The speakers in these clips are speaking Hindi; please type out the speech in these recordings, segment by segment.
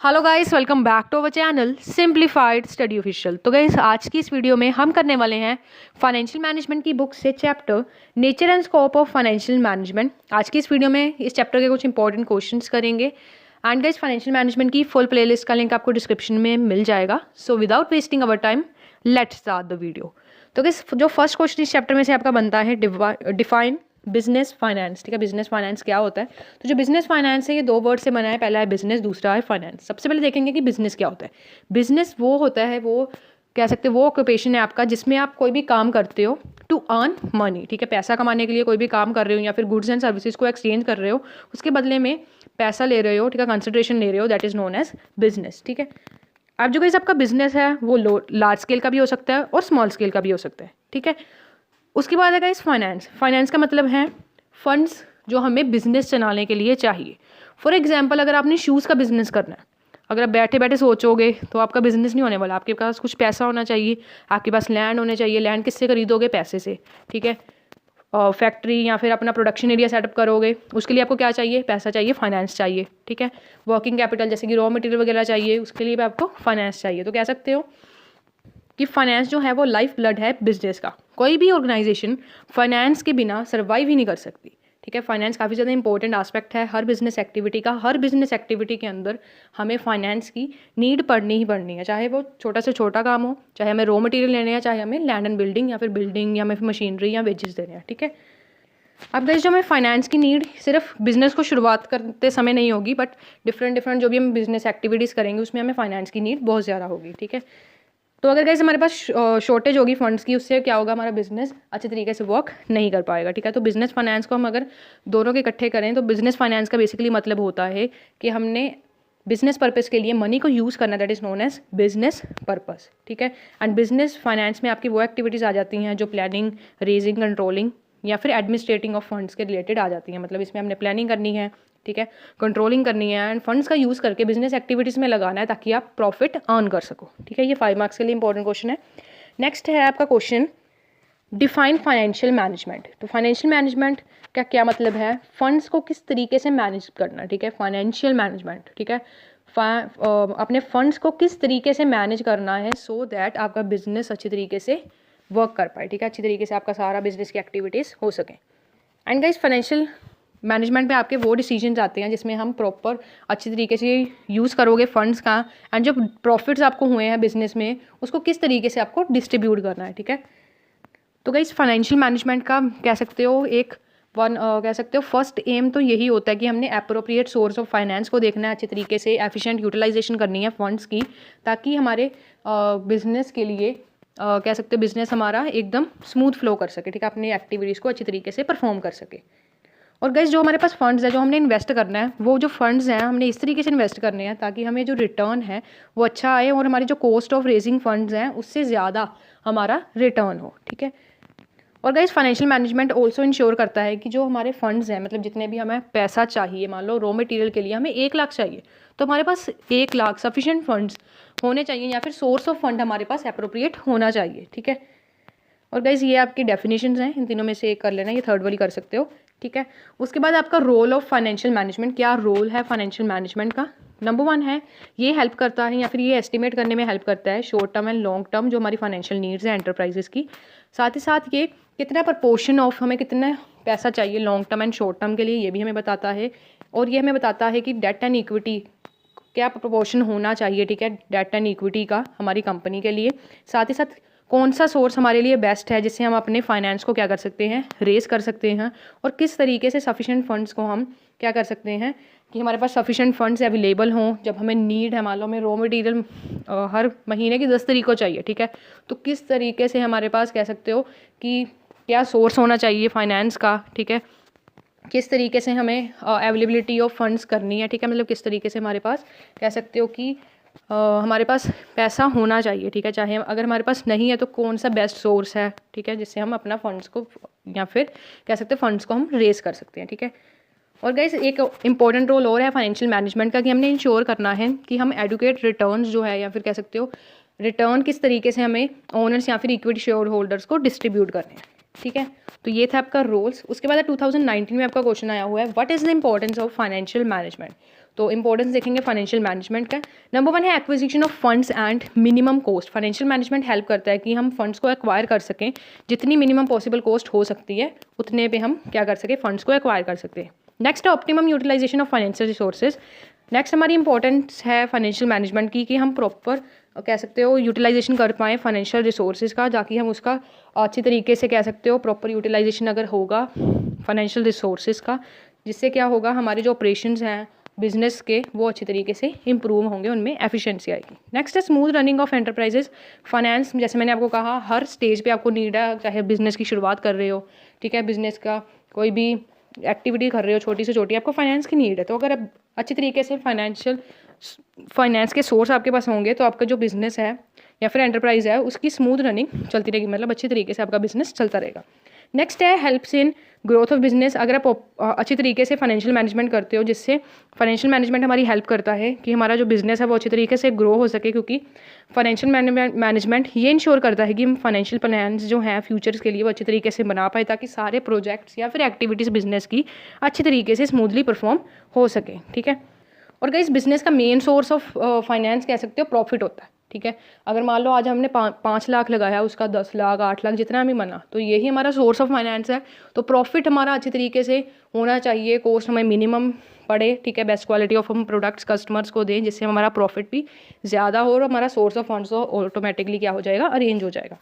Hello guys, welcome back to our channel simplified study official. तो गाइस, आज की इस वीडियो में हम करने वाले हैं फाइनेंशियल मैनेजमेंट की बुक से chapter nature and scope of financial management. आज की इस वीडियो में इस चैप्टर के कुछ इंपॉर्टेंट क्वेश्चंस करेंगे। एंड गाइस, फाइनेंशियल मैनेजमेंट की फुल प्लेलिस्ट का लिंक आपको डिस्क्रिप्शन में मिल जाएगा। So without wasting our time let's start the video. तो गाइस, जो फर्स्ट क्वेश्चन इस चैप्टर में से आपका बनता है, डिफाइन बिजनेस फाइनेंस। ठीक है, बिजनेस फाइनेंस क्या होता है? तो जो बिजनेस फाइनेंस है ये दो वर्ड से बना है, पहला है बिजनेस, दूसरा है फाइनेंस। सबसे पहले देखेंगे कि बिजनेस क्या होता है। बिजनेस वो होता है, वो कह सकते हो वो ऑक्यूपेशन है आपका जिसमें आप कोई भी काम करते हो टू अर्न मनी। ठीक है, पैसा कमाने के लिए कोई भी काम कर रहे हो या फिर गुड्स एंड सर्विसेज को एक्सचेंज कर रहे हो, उसके बदले में पैसा ले रहे हो। ठीक है, कंसिडरेशन ले रहे हो, that is known as business. ठीक है, अब जो आपका बिजनेस है वो लार्ज स्केल का भी हो सकता है और स्मॉल स्केल का भी हो सकता है। ठीक है, उसके बाद है गाइस फाइनेंस। फाइनेंस का मतलब है फंड्स जो हमें बिजनेस चलाने के लिए चाहिए। फॉर एग्जांपल, अगर आपने शूज़ का बिजनेस करना है, अगर आप बैठे बैठे सोचोगे तो आपका बिजनेस नहीं होने वाला। आपके पास कुछ पैसा होना चाहिए, आपके पास लैंड होने चाहिए। लैंड किससे खरीदोगे? पैसे से। ठीक है, फैक्ट्री या फिर अपना प्रोडक्शन एरिया सेटअप करोगे, उसके लिए आपको क्या चाहिए? पैसा चाहिए, फाइनेंस चाहिए। ठीक है, वर्किंग कैपिटल जैसे कि रॉ मटेरियल वगैरह चाहिए, उसके लिए भी आपको फाइनेंस चाहिए। तो कह सकते हो कि फाइनेंस जो है वो लाइफ ब्लड है बिजनेस का। कोई भी ऑर्गेनाइजेशन फाइनेंस के बिना सर्वाइव ही नहीं कर सकती। ठीक है, फाइनेंस काफ़ी ज़्यादा इंपॉर्टेंट एस्पेक्ट है हर बिजनेस एक्टिविटी का। हर बिजनेस एक्टिविटी के अंदर हमें फाइनेंस की नीड पड़नी ही पड़नी है, चाहे वो छोटा से छोटा काम हो, चाहे हमें रॉ मटेरियल लेने हैं, चाहे हमें लैंड एंड बिल्डिंग या फिर बिल्डिंग या हमें मशीनरी या वेजेस देने हैं। ठीक है, अब गाइस, जो हमें फाइनेंस की नीड सिर्फ बिजनेस को शुरुआत करते समय नहीं होगी, बट डिफरेंट जो भी हम बिजनेस एक्टिविटीज़ करेंगे उसमें हमें फाइनेंस की नीड बहुत ज़्यादा होगी। ठीक है, तो अगर गाइस हमारे पास शॉर्टेज होगी फंड्स की, उससे क्या होगा? हमारा बिजनेस अच्छे तरीके से वर्क नहीं कर पाएगा। ठीक है, तो बिजनेस फाइनेंस को हम अगर दोनों के इकट्ठे करें तो बिजनेस फाइनेंस का बेसिकली मतलब होता है कि हमने बिजनेस पर्पस के लिए मनी को यूज़ करना, that is known as business purpose. ठीक है, एंड बिजनेस फाइनेंस में आपकी वो एक्टिविटीज़ आ जाती हैं जो प्लानिंग, रेजिंग, कंट्रोलिंग या फिर एडमिनिस्ट्रेटिंग ऑफ फंड्स के रिलेटेड आ जाती हैं। मतलब इसमें हमने प्लानिंग करनी है, ठीक है, कंट्रोलिंग करनी है एंड फंड्स का यूज़ करके बिजनेस एक्टिविटीज़ में लगाना है ताकि आप प्रॉफिट अर्न कर सको। ठीक है, ये 5 मार्क्स के लिए इंपॉर्टेंट क्वेश्चन है। नेक्स्ट है आपका क्वेश्चन डिफाइन फाइनेंशियल मैनेजमेंट। तो फाइनेंशियल मैनेजमेंट का क्या मतलब है? फंड्स को किस तरीके से मैनेज करना। ठीक है, फाइनेंशियल मैनेजमेंट। ठीक है, अपने फंड्स को किस तरीके से मैनेज करना है सो दैट आपका बिजनेस अच्छी तरीके से वर्क कर पाए। ठीक है, अच्छी तरीके से आपका सारा बिजनेस की एक्टिविटीज़ हो सके। एंड गाइस, फाइनेंशियल मैनेजमेंट पे आपके वो डिसीजंस आते हैं जिसमें हम प्रॉपर अच्छी तरीके से यूज़ करोगे फंड्स का, एंड जो प्रॉफिट्स आपको हुए हैं बिजनेस में उसको किस तरीके से आपको डिस्ट्रीब्यूट करना है। ठीक है, तो गाइस, फाइनेंशियल मैनेजमेंट का कह सकते हो कह सकते हो फर्स्ट एम तो यही होता है कि हमने अप्रोप्रिएट सोर्स ऑफ फाइनेंस को देखना है, अच्छे तरीके से एफिशिएंट यूटिलाइजेशन करनी है फंड्स की, ताकि हमारे बिजनेस के लिए कह सकते हो बिजनेस हमारा एकदम स्मूथ फ्लो कर सके। ठीक है, अपनी एक्टिविटीज़ को अच्छी तरीके से परफॉर्म कर सके। और गाइस, जो हमारे पास फंड्स है जो हमने इन्वेस्ट करना है, वो जो फंड्स हैं हमने इस तरीके से इन्वेस्ट करने हैं ताकि हमें जो रिटर्न है वो अच्छा आए और हमारी जो कॉस्ट ऑफ रेजिंग फंड्स हैं उससे ज़्यादा हमारा रिटर्न हो। ठीक है, और guys, financial management also ensure करता है कि जो हमारे फंड्स हैं, मतलब जितने भी हमें पैसा चाहिए, मान लो रॉ मटेरियल के लिए हमें 1 लाख चाहिए, तो हमारे पास 1 लाख सफिशिएंट फंड्स होने चाहिए या फिर सोर्स ऑफ फंड हमारे पास अप्रोप्रिएट होना चाहिए। ठीक है, और गाइस, ये आपकी डेफिनेशंस हैं, इन तीनों में से एक कर लेना, ये थर्ड वाली कर सकते हो। ठीक है, उसके बाद आपका रोल ऑफ फाइनेंशियल मैनेजमेंट। क्या रोल है फाइनेंशियल मैनेजमेंट का? नंबर 1 है ये हेल्प करता है या फिर ये एस्टिमेट करने में हेल्प करता है short term and long term जो हमारी फाइनेंशियल नीड्स हैं एंटरप्राइजेस की। साथ ही साथ ये कितना प्रपोर्शन ऑफ हमें कितना पैसा चाहिए long term and short term के लिए, ये भी हमें बताता है। और ये हमें बताता है कि डेट एंड इक्विटी क्या प्रपोर्शन होना चाहिए। ठीक है, डेट एंड इक्विटी का हमारी कंपनी के लिए। साथ ही साथ कौन सा सोर्स हमारे लिए बेस्ट है जिससे हम अपने फाइनेंस को क्या कर सकते हैं? रेस कर सकते हैं, और किस तरीके से सफिशिएंट फंड्स को हम क्या कर सकते हैं कि हमारे पास सफिशिएंट फंड्स अवेलेबल हों जब हमें नीड है। मान लो हमें रॉ मटेरियल हर महीने की 10 तारीख को चाहिए। ठीक है, तो किस तरीके से हमारे पास कह सकते हो कि क्या सोर्स होना चाहिए फाइनेंस का। ठीक है, किस तरीके से हमें अवेलेबिलिटी ऑफ फंड्स करनी है। ठीक है, मतलब किस तरीके से हमारे पास कह सकते हो कि हमारे पास पैसा होना चाहिए। ठीक है, चाहे अगर हमारे पास नहीं है तो कौन सा बेस्ट सोर्स है। ठीक है, जिससे हम अपना फंड्स को या फिर कह सकते हैं फंड्स को हम रेस कर सकते हैं। ठीक है, और गाइस, एक इंपॉर्टेंट रोल और है फाइनेंशियल मैनेजमेंट का कि हमने इंश्योर करना है कि हम एडुकेट रिटर्न्स जो है या फिर कह सकते हो रिटर्न किस तरीके से हमें ओनर्स या फिर इक्विटी शेयर होल्डर्स को डिस्ट्रीब्यूट करने हैं। ठीक है, तो ये था आपका रोल्स। उसके बाद 2019 में आपका क्वेश्चन आया हुआ है what is the importance of financial management. तो इंपॉर्टेंस देखेंगे फाइनेंशियल मैनेजमेंट का। नंबर 1 है acquisition of funds and minimum cost. Financial management help करता है कि हम फंड्स को एक्वायर कर सकें, जितनी मिनिमम पॉसिबल कॉस्ट हो सकती है उतने पे हम क्या कर सकें, फंड्स को एक्वायर कर सकते हैं। नेक्स्ट है optimum utilisation of financial resources. Next हमारी इंपॉर्टेंस है फाइनेंशियल मैनेजमेंट की कि हम प्रॉपर कह सकते हो यूटिलाइजेशन कर पाएँ फाइनेंशियल रिसोर्सेज का, ताकि हम उसका अच्छी तरीके से कह सकते हो प्रॉपर यूटिलाइजेशन अगर होगा फाइनेंशियल रिसोर्सेज का, जिससे क्या होगा हमारे जो ऑपरेशंस हैं बिजनेस के वो अच्छी तरीके से इंप्रूव होंगे, उनमें एफिशिएंसी आएगी। नेक्स्ट है smooth running of enterprises. Finance जैसे मैंने आपको कहा हर स्टेज पे आपको नीड है, चाहे बिजनेस की शुरुआत कर रहे हो, ठीक है, बिजनेस का कोई भी एक्टिविटी कर रहे हो छोटी से छोटी, आपको फाइनेंस की नीड है। तो अगर आप अच्छी तरीके से फाइनेंस के सोर्स आपके पास होंगे तो आपका जो बिजनेस है या फिर एंटरप्राइज है उसकी स्मूथ रनिंग चलती रहेगी, मतलब अच्छी तरीके से आपका बिजनेस चलता रहेगा। नेक्स्ट है helps in growth of business. अगर आप अच्छी तरीके से फाइनेंशियल मैनेजमेंट करते हो, जिससे फाइनेंशियल मैनेजमेंट हमारी हेल्प करता है कि हमारा जो बिजनेस है वो अच्छी तरीके से ग्रो हो सके, क्योंकि फाइनेंशियल मैनेजमेंट ये इंश्योर करता है कि हम फाइनेंशियल प्लान्स जो हैं फ्यूचर्स के लिए वो अच्छी तरीके से बना पाए, ताकि सारे प्रोजेक्ट्स या फिर एक्टिविटीज़ बिजनेस की अच्छी तरीके से स्मूथली परफॉर्म हो सके, ठीक है। और गाइस बिजनेस का मेन सोर्स ऑफ फाइनेंस कह सकते हो प्रॉफिट होता है, ठीक है। अगर मान लो आज हमने 5 लाख लगाया, उसका 10 लाख 8 लाख जितना भी बना, तो यही हमारा सोर्स ऑफ फाइनेंस है। तो प्रॉफिट हमारा अच्छी तरीके से होना चाहिए, कॉस्ट हमें मिनिमम पड़े, ठीक है, बेस्ट क्वालिटी ऑफ हम प्रोडक्ट्स कस्टमर्स को दें, जिससे हमारा प्रॉफिट भी ज़्यादा हो और हमारा सोर्स ऑफ फंड्स ऑटोमेटिकली क्या हो जाएगा, अरेंज हो जाएगा।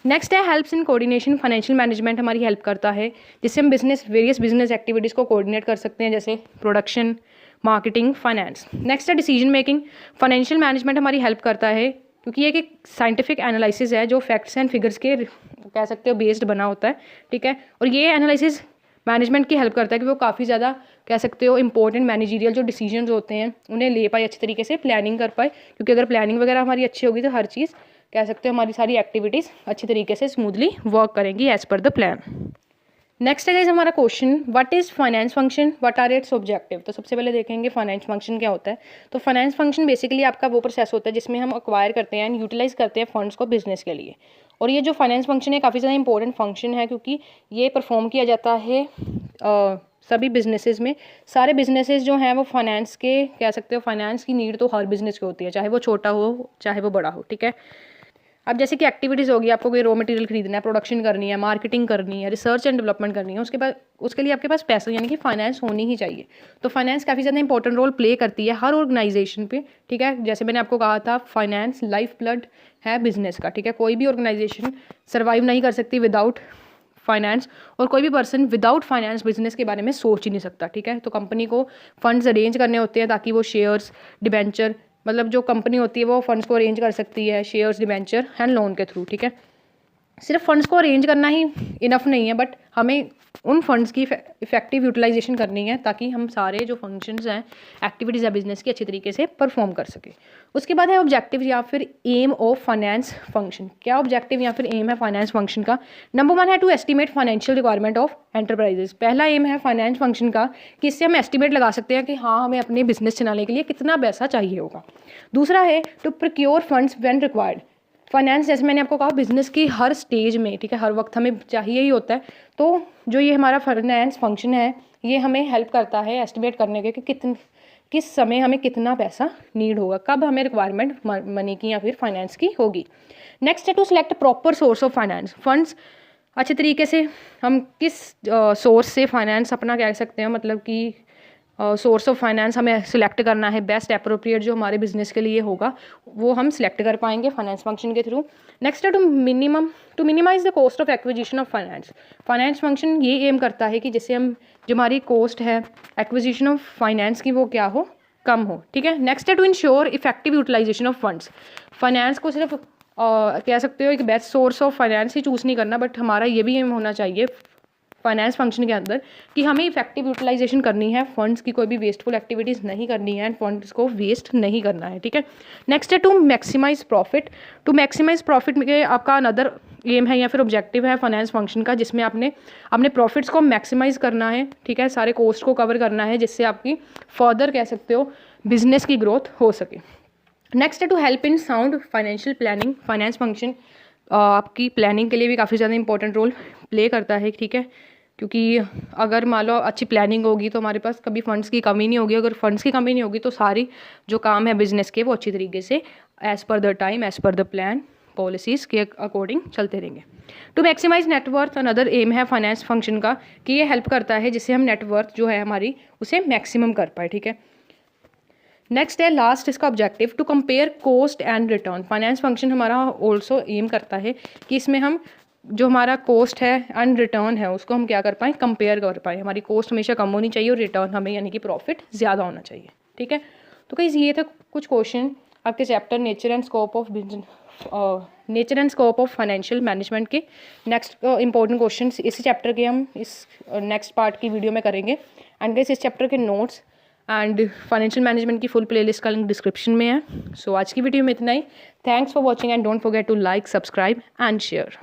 नेक्स्ट है helps in coordination. Financial management हमारी हेल्प करता है जिससे हम वेरियस बिजनेस एक्टिविटीज़ को कोऑर्डिनेट कर सकते हैं, जैसे प्रोडक्शन, मार्केटिंग, फाइनेंस। नेक्स्ट है डिसीजन मेकिंग। फाइनेंशियल मैनेजमेंट हमारी हेल्प करता है क्योंकि ये एक साइंटिफिक एनालिसिस है जो फैक्ट्स एंड फिगर्स के कह सकते हो बेस्ड बना होता है, ठीक है। और ये एनालिसिस मैनेजमेंट की हेल्प करता है कि वो काफ़ी ज़्यादा कह सकते हो इंपॉर्टेंट मैनेजरियल जो डिसीजंस होते हैं उन्हें ले पाए, अच्छी तरीके से प्लानिंग कर पाए, क्योंकि अगर प्लानिंग वगैरह हमारी अच्छी होगी तो हर चीज़ कह सकते हो हमारी सारी एक्टिविटीज़ अच्छी तरीके से स्मूथली वर्क करेंगी as per the plan. Next है गाइस हमारा question, what is finance function, what are its objective. तो सबसे पहले देखेंगे फाइनेंस फंक्शन क्या होता है। तो फाइनेंस फंक्शन बेसिकली आपका वो प्रोसेस होता है जिसमें हम एक्वायर करते हैं एंड यूटिलाइज करते हैं फंड्स को बिजनेस के लिए। और ये जो फाइनेंस फंक्शन है काफ़ी ज़्यादा इंपॉर्टेंट फंक्शन है, क्योंकि ये परफॉर्म किया जाता है सभी बिजनेसेस में। सारे बिजनेसेस जो हैं वो फाइनेंस के कह सकते हो, फाइनेंस की नीड तो हर बिजनेस की होती है, चाहे वो छोटा हो चाहे वो बड़ा हो, ठीक है। अब जैसे कि एक्टिविटीज़ होगी, आपको कोई रॉ मटेरियल खरीदना है, प्रोडक्शन करनी है, मार्केटिंग करनी है, रिसर्च एंड डेवलपमेंट करनी है, उसके लिए आपके पास पैसा यानी कि फाइनेंस होनी ही चाहिए। तो फाइनेंस काफ़ी ज़्यादा इंपॉर्टेंट रोल प्ले करती है हर ऑर्गेनाइजेशन पे, ठीक है। जैसे मैंने आपको कहा था फाइनेंस लाइफ ब्लड है बिजनेस का, ठीक है। कोई भी ऑर्गेनाइजेशन सर्वाइव नहीं कर सकती विदाउट फाइनेंस, और कोई भी पर्सन विदाउट फाइनेंस बिजनेस के बारे में सोच ही नहीं सकता, ठीक है। तो कंपनी को फंड्स अरेंज करने होते हैं ताकि वो शेयर्स, डिबेंचर, मतलब जो कंपनी होती है वो फंड्स को अरेंज कर सकती है शेयर्स, डिबेंचर एंड लोन के थ्रू, ठीक है। सिर्फ फंड्स को अरेंज करना ही इनफ नहीं है, बट हमें उन फंड्स की इफेक्टिव यूटिलाइजेशन करनी है ताकि हम सारे जो फंक्शंस हैं, एक्टिविटीज़ है बिजनेस की अच्छी तरीके से परफॉर्म कर सके। उसके बाद है ऑब्जेक्टिव या फिर एम ऑफ फाइनेंस फंक्शन। क्या ऑब्जेक्टिव या फिर एम है फाइनेंस फंक्शन का? नंबर 1 है to estimate financial requirement of enterprises. पहला एम है फाइनेंस फंक्शन का कि इससे हम एस्टिमेट लगा सकते हैं कि हाँ हमें अपने बिजनेस चलाने के लिए कितना पैसा चाहिए होगा। दूसरा है to procure funds when required. Finance जैसे मैंने आपको कहा बिजनेस की हर स्टेज में, ठीक है, हर वक्त हमें चाहिए ही होता है। तो जो ये हमारा फाइनेंस फंक्शन है ये हमें हेल्प करता है एस्टिमेट करने के कि किस समय हमें कितना पैसा नीड होगा, कब हमें रिक्वायरमेंट मनी की या फिर फाइनेंस की होगी। नेक्स्ट है to select proper source of finance. Funds अच्छे तरीके से हम किस सोर्स से फाइनेंस अपना कह सकते हैं, मतलब कि सोर्स ऑफ फाइनेंस हमें सिलेक्ट करना है, बेस्ट अप्रोप्रिएट जो हमारे बिजनेस के लिए होगा वो हम सिलेक्ट कर पाएंगे फाइनेंस फंक्शन के थ्रू। नेक्स्ट है to minimise the cost of acquisition of finance. Finance function ये एम करता है कि जैसे हम जो हमारी कॉस्ट है एक्विजिशन ऑफ फाइनेंस की वो क्या हो, कम हो, ठीक है। नेक्स्ट है to ensure effective utilisation of funds. Finance को सिर्फ कह सकते हो एक बेस्ट सोर्स ऑफ फाइनेंस ही चूज़ नहीं करना, बट हमारा ये भी एम होना चाहिए फाइनेंस फंक्शन के अंदर कि हमें इफेक्टिव यूटिलाइजेशन करनी है फंड्स की, कोई भी वेस्टफुल एक्टिविटीज़ नहीं करनी है एंड फंड्स को वेस्ट नहीं करना है, ठीक है। नेक्स्ट है to maximize profit. To maximize profit में आपका अनदर एम है या फिर ऑब्जेक्टिव है फाइनेंस फंक्शन का, जिसमें आपने अपने प्रॉफिट्स को मैक्सिमाइज करना है, ठीक है, सारे कॉस्ट को कवर करना है जिससे आपकी फर्दर कह सकते हो बिजनेस की ग्रोथ हो सके। नेक्स्ट है to help in sound financial planning. Finance function आपकी प्लानिंग के लिए भी काफ़ी ज़्यादा इंपॉर्टेंट रोल प्ले करता है, ठीक है। क्योंकि अगर मान लो अच्छी प्लानिंग होगी तो हमारे पास कभी फंड्स की कमी नहीं होगी। अगर फंड्स की कमी नहीं होगी तो सारी जो काम है बिजनेस के वो अच्छी तरीके से as per the time, as per the plan, policies के अकॉर्डिंग चलते रहेंगे। To maximize net worth another aim है फाइनेंस फंक्शन का कि ये हेल्प करता है जिससे हम नेटवर्थ जो है हमारी उसे मैक्सिमम कर पाए, ठीक है। नेक्स्ट है लास्ट इसका objective to compare cost and return. Finance function हमारा ऑल्सो एम करता है कि इसमें हम जो हमारा कॉस्ट है एंड रिटर्न है उसको हम क्या कर पाएँ, कंपेयर कर पाएँ। हमारी कॉस्ट हमेशा कम होनी चाहिए और रिटर्न हमें यानी कि प्रॉफिट ज़्यादा होना चाहिए, ठीक है। तो गाइस ये था कुछ क्वेश्चन आपके chapter nature and scope of financial management के। नेक्स्ट इंपॉर्टेंट क्वेश्चन इसी चैप्टर के हम इस नेक्स्ट पार्ट की वीडियो में करेंगे। एंड गाइस इस चैप्टर के नोट्स एंड फाइनेंशियल मैनेजमेंट की फुल प्लेलिस्ट का लिंक डिस्क्रिप्शन में है। सो आज की वीडियो में इतना ही। Thanks for watching and don't forget to like, subscribe and share.